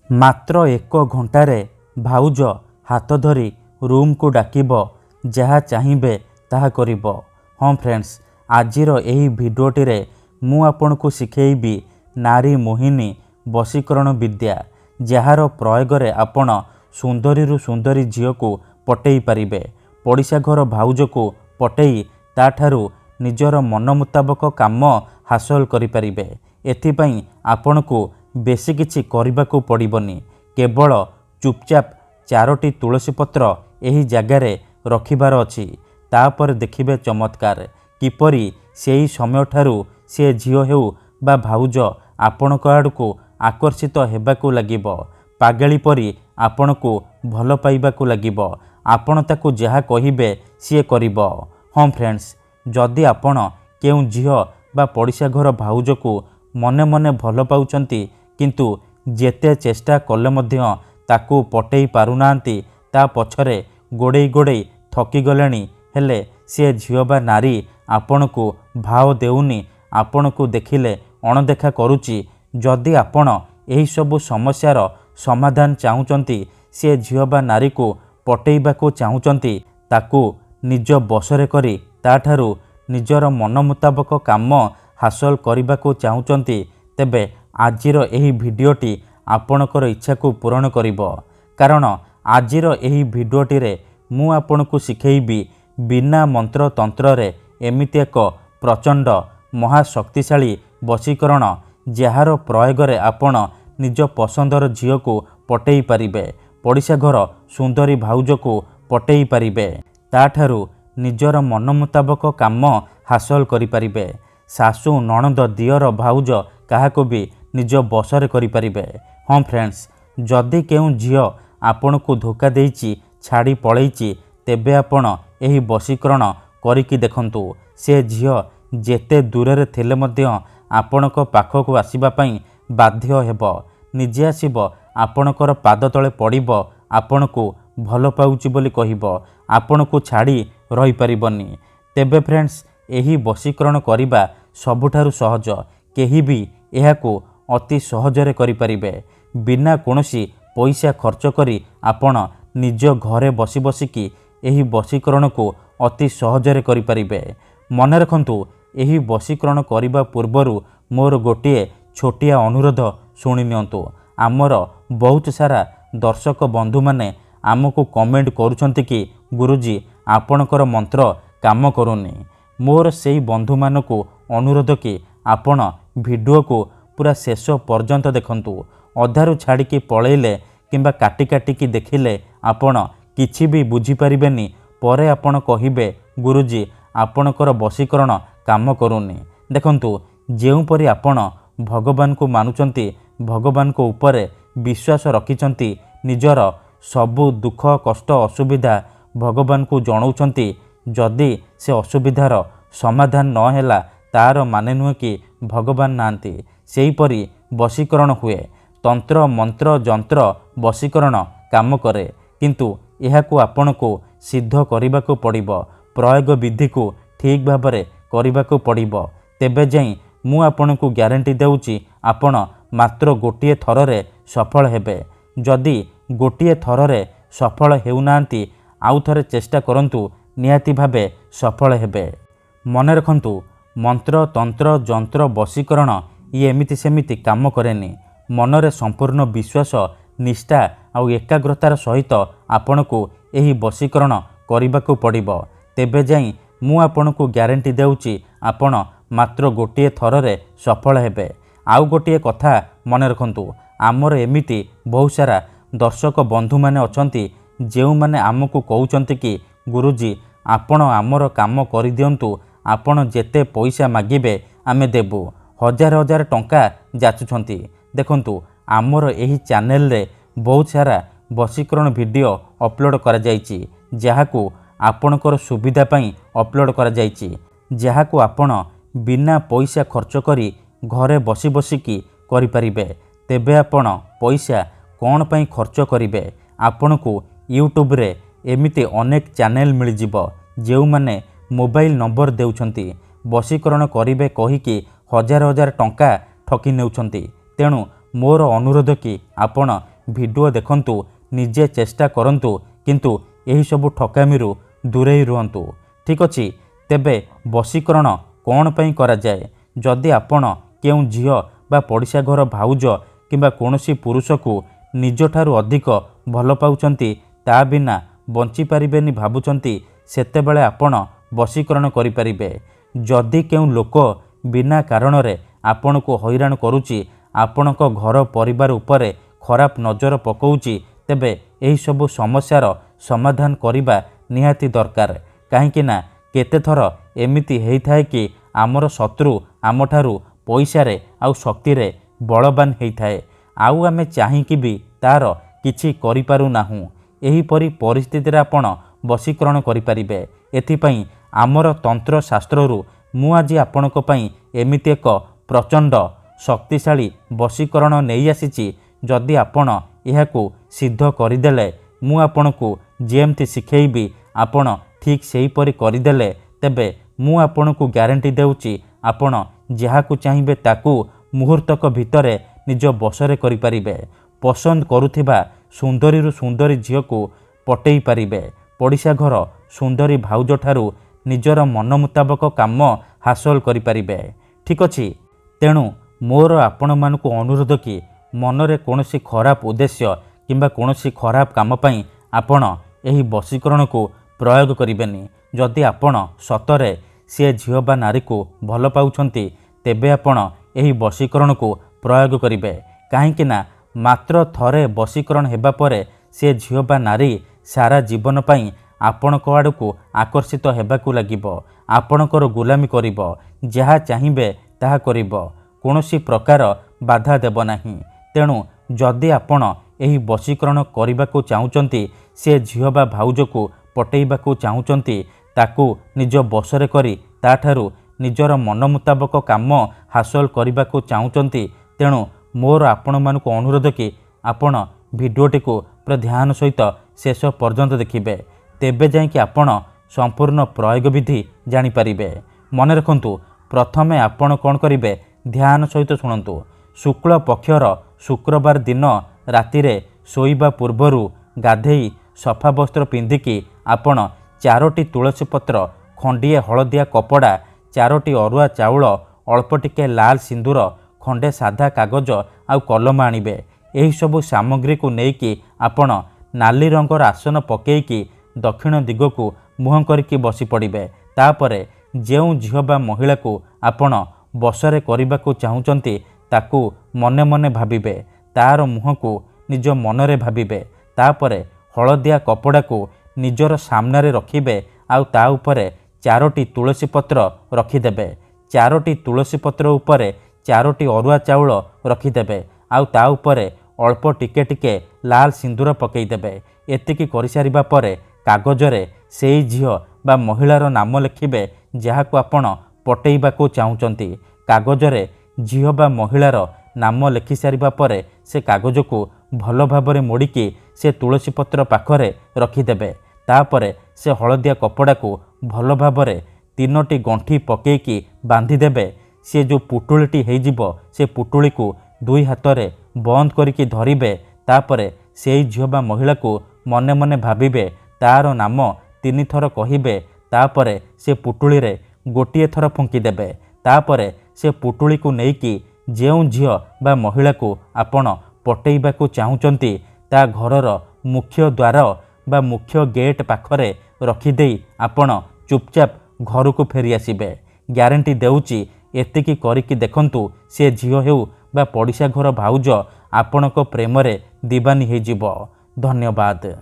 ମାତ୍ର 1 ଘଣ୍ଟାରେ ଭାଉଜ ହାତ ଧରି ରୁମ୍କୁ ଡାକିବ, ଯାହା ଚାହିଁବେ ତାହା କରିବ। ହଁ ଫ୍ରେଣ୍ଡସ୍, ଆଜିର ଏହି ଭିଡ଼ିଓଟିରେ ମୁଁ ଆପଣଙ୍କୁ ଶିଖେଇବି ନାରୀ ମୋହିନୀ ବଶୀକରଣ ବିଦ୍ୟା, ଯାହାର ପ୍ରୟୋଗରେ ଆପଣ ସୁନ୍ଦରୀରୁ ସୁନ୍ଦରୀ ଝିଅକୁ ପଟେଇ ପାରିବେ। ପଡ଼ିଶା ଘର ଭାଉଜକୁ ପଟେଇ ତାଠାରୁ ନିଜର ମନ ମୁତାବକ କାମ ହାସଲ କରିପାରିବେ। ଏଥିପାଇଁ ଆପଣଙ୍କୁ ବେଶୀ କିଛି କରିବାକୁ ପଡ଼ିବନି। କେବଳ ଚୁପଚାପ 4ଟି ତୁଳସୀ ପତ୍ର ଏହି ଜାଗାରେ ରଖିବାର ଅଛି। ତାପରେ ଦେଖିବେ ଚମତ୍କାର, କିପରି ସେହି ସମୟଠାରୁ ସେ ଝିଅ ହେଉ ବା ଭାଉଜ ଆପଣଙ୍କ ଆଡ଼କୁ ଆକର୍ଷିତ ହେବାକୁ ଲାଗିବ। ପାଗଳି ପରି ଆପଣଙ୍କୁ ଭଲ ପାଇବାକୁ ଲାଗିବ। ଆପଣ ତାକୁ ଯାହା କହିବେ ସିଏ କରିବ। ହଁ ଫ୍ରେଣ୍ଡସ୍, ଯଦି ଆପଣ କେଉଁ ଝିଅ ବା ପଡ଼ିଶା ଘର ଭାଉଜକୁ ମନେ ମନେ ଭଲ ପାଉଛନ୍ତି, କିନ୍ତୁ ଯେତେ ଚେଷ୍ଟା କଲେ ମଧ୍ୟ ତାକୁ ପଟେଇ ପାରୁନାହାନ୍ତି, ତା ପଛରେ ଗୋଡ଼େଇ ଗୋଡ଼େଇ ଥକିଗଲେଣି, ହେଲେ ସେ ଝିଅ ବା ନାରୀ ଆପଣଙ୍କୁ ଭାव ଦେଉନି, ଆପଣଙ୍କୁ ଦେଖିଲେ ଅଣଦେଖା କରୁଛି। ଯଦି ଆପଣ ଏହିସବୁ ସମସ୍ୟାର ସମାଧାନ ଚାହୁଁଛନ୍ତି, ସେ ଝିଅ ବା ନାରୀକୁ ପଟେଇବାକୁ ଚାହୁଁଛନ୍ତି, ତାକୁ ନିଜ ବଶରେ କରି ତାଠାରୁ ନିଜର ମନ ମୁତାବକ କାମ ହାସଲ କରିବାକୁ ଚାହୁଁଛନ୍ତି, ତେବେ ଆଜିର ଏହି ଭିଡ଼ିଓଟି ଆପଣଙ୍କର ଇଚ୍ଛାକୁ ପୂରଣ କରିବ। କାରଣ ଆଜିର ଏହି ଭିଡ଼ିଓଟିରେ ମୁଁ ଆପଣଙ୍କୁ ଶିଖେଇବି ବିନା ମନ୍ତ୍ର ତନ୍ତ୍ରରେ ଏମିତି ଏକ ପ୍ରଚଣ୍ଡ ମହାଶକ୍ତିଶାଳୀ ବଶୀକରଣ, ଯାହାର ପ୍ରୟୋଗରେ ଆପଣ ନିଜ ପସନ୍ଦର ଝିଅକୁ ପଟେଇ ପାରିବେ, ପଡ଼ିଶା ଘର ସୁନ୍ଦରୀ ଭାଉଜକୁ ପଟେଇ ପାରିବେ, ତାଠାରୁ ନିଜର ମନ ମୁତାବକ କାମ ହାସଲ କରିପାରିବେ। ଶାଶୁ, ନଣନ୍ଦ, ଦିଅର, ଭାଉଜ କାହାକୁ ବି ନିଜ ବଶରେ କରିପାରିବେ। ହଁ ଫ୍ରେଣ୍ଡସ୍, ଯଦି କେଉଁ ଝିଅ ଆପଣଙ୍କୁ ଧୋକା ଦେଇଛି, ଛାଡ଼ି ପଳେଇଛି, ତେବେ ଆପଣ ଏହି ବଶୀକରଣ କରିକି ଦେଖନ୍ତୁ। ସେ ଝିଅ ଯେତେ ଦୂରରେ ଥିଲେ ମଧ୍ୟ ଆପଣଙ୍କ ପାଖକୁ ଆସିବା ପାଇଁ ବାଧ୍ୟ ହେବ। ନିଜେ ଆସିବ, ଆପଣଙ୍କର ପାଦ ତଳେ ପଡ଼ିବ, ଆପଣଙ୍କୁ ଭଲ ପାଉଛି ବୋଲି କହିବ, ଆପଣଙ୍କୁ ଛାଡ଼ି ରହିପାରିବନି। ତେବେ ଫ୍ରେଣ୍ଡସ୍, ଏହି ବଶୀକରଣ କରିବା ସବୁଠାରୁ ସହଜ। କେହି ବି ଏହାକୁ ଅତି ସହଜରେ କରିପାରିବେ। ବିନା କୌଣସି ପଇସା ଖର୍ଚ୍ଚ କରି ଆପଣ ନିଜ ଘରେ ବସି ବସିକି ଏହି ବଶୀକରଣକୁ ଅତି ସହଜରେ କରିପାରିବେ। ମନେ ରଖନ୍ତୁ, ଏହି ବଶୀକରଣ କରିବା ପୂର୍ବରୁ ମୋର ଗୋଟିଏ ଛୋଟିଆ ଅନୁରୋଧ ଶୁଣି ନିଅନ୍ତୁ। ଆମର ବହୁତ ସାରା ଦର୍ଶକ ବନ୍ଧୁମାନେ ଆମକୁ କମେଣ୍ଟ କରୁଛନ୍ତି କି ଗୁରୁଜୀ, ଆପଣଙ୍କର ମନ୍ତ୍ର କାମ କରୁନି। ମୋର ସେଇ ବନ୍ଧୁମାନଙ୍କୁ ଅନୁରୋଧ କି ଆପଣ ଭିଡ଼ିଓକୁ ପୁରା ଶେଷ ପର୍ଯ୍ୟନ୍ତ ଦେଖନ୍ତୁ। ଅଧାରୁ ଛାଡ଼ିକି ପଳେଇଲେ କିମ୍ବା କାଟି କାଟିକି ଦେଖିଲେ ଆପଣ କିଛି ବି ବୁଝିପାରିବେନି। ପରେ ଆପଣ କହିବେ, ଗୁରୁଜୀ ଆପଣଙ୍କର ବଶୀକରଣ କାମ କରୁନି। ଦେଖନ୍ତୁ, ଯେଉଁପରି ଆପଣ ଭଗବାନଙ୍କୁ ମାନୁଛନ୍ତି, ଭଗବାନଙ୍କ ଉପରେ ବିଶ୍ୱାସ ରଖିଛନ୍ତି, ନିଜର ସବୁ ଦୁଃଖ କଷ୍ଟ ଅସୁବିଧା ଭଗବାନଙ୍କୁ ଜଣାଉଛନ୍ତି, ଯଦି ସେ ଅସୁବିଧାର ସମାଧାନ ନ ହେଲା, ତାର ମାନେ ନୁହେଁ କି ଭଗବାନ ନାହାନ୍ତି। ସେହିପରି ବଶୀକରଣ ହୁଏ। ତନ୍ତ୍ର ମନ୍ତ୍ର ଯନ୍ତ୍ର ବଶୀକରଣ କାମ କରେ, କିନ୍ତୁ ଏହାକୁ ଆପଣଙ୍କୁ ସିଦ୍ଧ କରିବାକୁ ପଡ଼ିବ। ପ୍ରୟୋଗ ବିଧିକୁ ଠିକ୍ ଭାବରେ କରିବାକୁ ପଡ଼ିବ। ତେବେ ଯାଇ ମୁଁ ଆପଣଙ୍କୁ ଗ୍ୟାରେଣ୍ଟି ଦେଉଛି, ଆପଣ ମାତ୍ର ଗୋଟିଏ ଥରରେ ସଫଳ ହେବେ। ଯଦି ଗୋଟିଏ ଥରରେ ସଫଳ ହେଉନାହାନ୍ତି, ଆଉ ଥରେ ଚେଷ୍ଟା କରନ୍ତୁ, ନିହାତି ଭାବେ ସଫଳ ହେବେ। ମନେ ରଖନ୍ତୁ, ମନ୍ତ୍ର ତନ୍ତ୍ର ଯନ୍ତ୍ର ବଶୀକରଣ ଇଏ ଏମିତି ସେମିତି କାମ କରେନି। ମନରେ ସମ୍ପୂର୍ଣ୍ଣ ବିଶ୍ୱାସ, ନିଷ୍ଠା ଆଉ ଏକାଗ୍ରତାର ସହିତ ଆପଣଙ୍କୁ ଏହି ବଶୀକରଣ କରିବାକୁ ପଡ଼ିବ। ତେବେ ଯାଇ ମୁଁ ଆପଣଙ୍କୁ ଗ୍ୟାରେଣ୍ଟି ଦେଉଛି, ଆପଣ ମାତ୍ର ଗୋଟିଏ ଥରରେ ସଫଳ ହେବେ। ଆଉ ଗୋଟିଏ କଥା ମନେ ରଖନ୍ତୁ, ଆମର ଏମିତି ବହୁତ ସାରା ଦର୍ଶକ ବନ୍ଧୁମାନେ ଅଛନ୍ତି, ଯେଉଁମାନେ ଆମକୁ କହୁଛନ୍ତି କି ଗୁରୁଜୀ ଆପଣ ଆମର କାମ କରିଦିଅନ୍ତୁ, ଆପଣ ଯେତେ ପଇସା ମାଗିବେ ଆମେ ଦେବୁ, ହଜାର ହଜାର ଟଙ୍କା ଯାଚୁଛନ୍ତି। ଦେଖନ୍ତୁ, ଆମର ଏହି ଚ୍ୟାନେଲରେ ବହୁତ ସାରା ବଶୀକରଣ ଭିଡ଼ିଓ ଅପଲୋଡ଼ କରାଯାଇଛି, ଯାହାକୁ ଆପଣଙ୍କର ସୁବିଧା ପାଇଁ ଅପଲୋଡ଼ କରାଯାଇଛି, ଯାହାକୁ ଆପଣ ବିନା ପଇସା ଖର୍ଚ୍ଚ କରି ଘରେ ବସି ବସିକି କରିପାରିବେ। ତେବେ ଆପଣ ପଇସା କ'ଣ ପାଇଁ ଖର୍ଚ୍ଚ କରିବେ? ଆପଣଙ୍କୁ ୟୁଟ୍ୟୁବରେ ଏମିତି ଅନେକ ଚ୍ୟାନେଲ ମିଳିଯିବ, ଯେଉଁମାନେ ମୋବାଇଲ ନମ୍ବର ଦେଉଛନ୍ତି, ବଶୀକରଣ କରିବେ କହିକି ହଜାର ହଜାର ଟଙ୍କା ଠକି ନେଉଛନ୍ତି। ତେଣୁ ମୋର ଅନୁରୋଧ କି ଆପଣ भिडियो देखंतु निजे चेष्टा करंतु किंतु एही सबु ठकामीरू दूरेई रुहंतु। ठीक अछि। तेबे वशीकरण कौन पई करा जाए? जदि आपण केउ झियो बा पड़िशा घर भाउज किंबा कोनोसी पुरुष को निज ठारू अधिक भल पाउचंती ता बिना बंची पारिबेनी भाबुचंती सेतेबेले आपण वशीकरण करि परिबे। जदि केउ लोक बिना कारण रे आपण को हैरान करूची आपणक घर परिवार उपरे खराब नजर पकाउची तेबे एही सबु समस्यार समाधान करिबा निहाती दरकार। काहेकि ना केते थर एमिति हेई थाए कि आमर शत्रु आमठारू पैसारे आउ शक्तिरे बलवान हेई थाए आउ आमे चाहिकी भी तार किछि करि पारु नाहु। एही परि परिस्थिति रे आपण वशीकरण करि परिबे। एथिपई आमर तंत्र शास्त्ररू मु आज आपणक पई एमिति एक प्रचंड शक्तिशाली वशीकरण नहीं आसीची। जदि आपण एहाकू सिद्ध करदेले मु आपणकू जेमती शिखेइबी आपण ठीक सेही परि करदेले तेबे मु आपणकू ग्यारंटी देउची आपण जहाकू चाहिबे ताकू मुहूर्तक भितरे निज बसरे करि परिबे। पसंद करुथिबा सुंदरीरु सुंदरी झियोकू पटेई पारिबे। पड़िशा घर सुंदरी भाउज ठारू निजर मन मुताबक काम हासिल करि परिबे। ठीक अछि। तेणु मोर आपण मानकू अनुरोध कि मनरे कोनोसी खराब उद्देश्य किंबा कोनोसी खराब काम पई आपण एही वशीकरण को प्रयोग करिबेनी। जदि आपण सतरे से झियो बा नारी को भल पाउछंती तेबे आपण एही वशीकरण को प्रयोग करिबे। काहेकि ना मात्र थरे वशीकरण हेबा परे से झियो बा नारी सारा जीवन पई आपणक आड़कू आकर्षित हेबाकू लागिबो। आपणकर गुलामी करिबो। जहा चाहिबे ताहा करिबो। कोनोसी प्रकार बाधा देब नाही। तेणु जदि आपण एही वशीकरण करिबाकू चाहुचंती से झियो बा भाउज को पटेइबाकू चाहुचंती ताकू निज बसरे करी ताठारू निजर मन मुताबक काम हासिल करिबाकू चाहुचंती तेणु मोर आपण मानकू अनुरोध कि आपण भिडियोटी को पूरा ध्यान सहित शेष पर्यंत देखिबे। तेबे जाय कि आपण संपूर्ण प्रयोग विधि जानि परिबे। मन रखंतु प्रथमे आपण कोन करिबे ध्यान सहित शुणंतु। शुक्ल पक्षर शुक्रवार दिन रातिरे शोइबा पूर्वरु गाधेई सफा वस्त्र पिंधिकी आपण 4टी तुलसी पत्र खंडिए हलदिया कपड़ा 4टी अरुआ चाउल अल्प टिके लाल सिंदूर खंडे साधा कागज आउ कलम आनिबे। एही सबु सामग्री को नेकी आपण नाली रंगर आसन पकेकी दक्षिण दिगकू मुह करिकी बसी पड़िबे। तापरे जेउ झियो बा महिला को आपण बसरे करिबाकू चाहुचंती ताकू मने मने भाबिबे। तार मुह को निज मनरे भाबिबे। तापरे हलदिया कपड़ा को निजर सामने रखिबे आउ ता उपरे 4टी तुलसी पत्र रखिदेबे। 4टी तुलसी पत्र उपरे 4टी अरुआ चाउल रखिदेबे आउ ता उपरे अल्प टिके टिके लाल सिंदूर पकेइदेबे। एतिकी करि सारिबा परे कागजरे सेई झियो बा महिलार नाम लिखिबे जहाकू आपण पटेइबाकू चाहुचंती। कागजरे झियो बा महिलार नाम लिखि सारिबा परे से कागज को भल भाबरे मोड़िकी से तुलसी पत्र पाखरे रखिदेबे। तापरे से हलदिया कपड़ा को भल भाबरे 3टी गंठी पकेकी बांधिदेबे। से जो पुटुलीटी हेजिबो से पुटुली को 2 हाथरे बंद करिकी धरिबे। तापरे सेई झियो बा महिला को मने मने भाबिबे। तार नाम 3 थर कहिबे। तापरे से पुटुली रे गोटिए थर फुंकी देबे। तापरे से पुटुली को नेकी जेउ झियो बा महिला को आपण पटेइबाकू चाहुचंती ता घरर मुख्य द्वार बा मुख्य गेट पाखरे रखिदेई आपण चुपचाप घर को फेरी आसिबे। ग्यारंटी देउची एतिकी करिकी देखंतु से झियो हेउ बा पड़िशा घर भाउज आपणक प्रेमरे दीवानी हेजिबो। धन्यवाद।